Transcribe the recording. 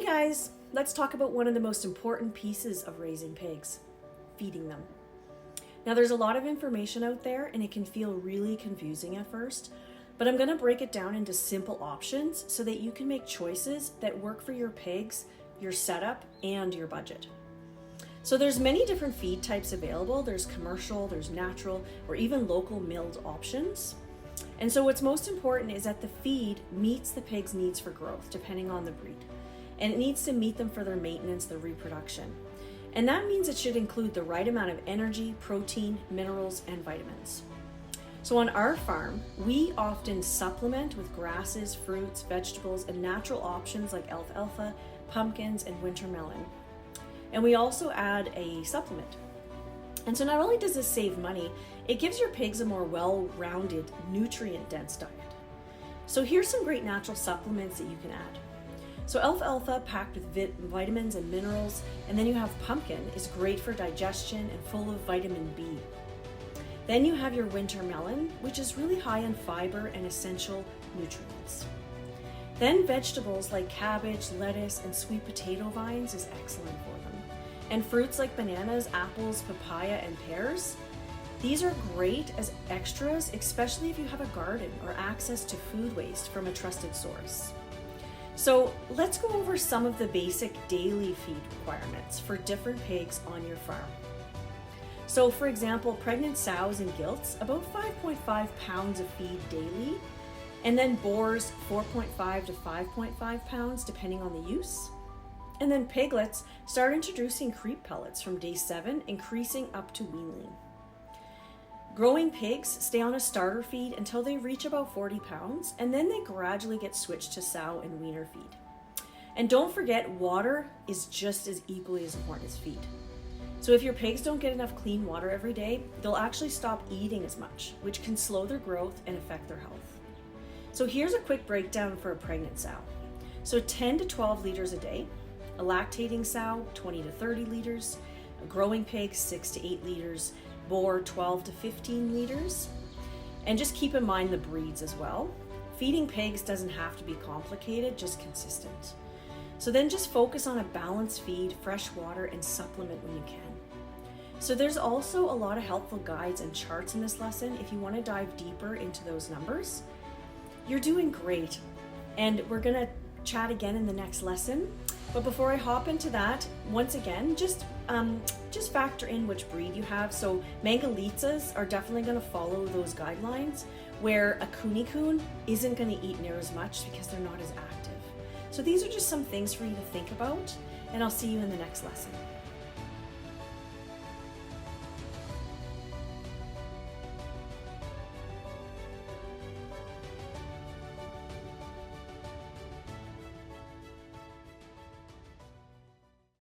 Hey guys, let's talk about one of the most important pieces of raising pigs, feeding them. Now there's a lot of information out there and it can feel really confusing at first, but I'm going to break it down into simple options so that you can make choices that work for your pigs, your setup, and your budget. So there's many different feed types available. There's commercial, there's natural, or even local milled options. And so what's most important is that the feed meets the pig's needs for growth, depending on the breed. And it needs to meet them for their maintenance, their reproduction. And that means it should include the right amount of energy, protein, minerals, and vitamins. So on our farm, we often supplement with grasses, fruits, vegetables, and natural options like alfalfa, pumpkins, and winter melon. And we also add a supplement. And so not only does this save money, it gives your pigs a more well-rounded, nutrient-dense diet. So here's some great natural supplements that you can add. So alfalfa, packed with vitamins and minerals, and then you have pumpkin, is great for digestion and full of vitamin B. Then you have your winter melon, which is really high in fiber and essential nutrients. Then vegetables like cabbage, lettuce, and sweet potato vines is excellent for them. And fruits like bananas, apples, papaya, and pears. These are great as extras, especially if you have a garden or access to food waste from a trusted source. So let's go over some of the basic daily feed requirements for different pigs on your farm. So for example, pregnant sows and gilts, about 5.5 pounds of feed daily, and then boars 4.5 to 5.5 pounds depending on the use. And then piglets start introducing creep pellets from day 7, increasing up to weanling. Growing pigs stay on a starter feed until they reach about 40 pounds, and then they gradually get switched to sow and weaner feed. And don't forget, water is just as equally as important as feed. So if your pigs don't get enough clean water every day, they'll actually stop eating as much, which can slow their growth and affect their health. So here's a quick breakdown for a pregnant sow. So 10 to 12 liters a day, a lactating sow 20 to 30 liters, a growing pig 6 to 8 liters, boar 12 to 15 liters. And just keep in mind the breeds as well. Feeding pigs doesn't have to be complicated, just consistent. So then just focus on a balanced feed, fresh water, and supplement when you can. So there's also a lot of helpful guides and charts in this lesson if you want to dive deeper into those numbers. You're doing great, and we're gonna chat again in the next lesson. But before I hop into that, once again, just factor in which breed you have. So Mangalitsa's are definitely going to follow those guidelines, where a Kuni Coon isn't going to eat near as much because they're not as active. So these are just some things for you to think about, and I'll see you in the next lesson.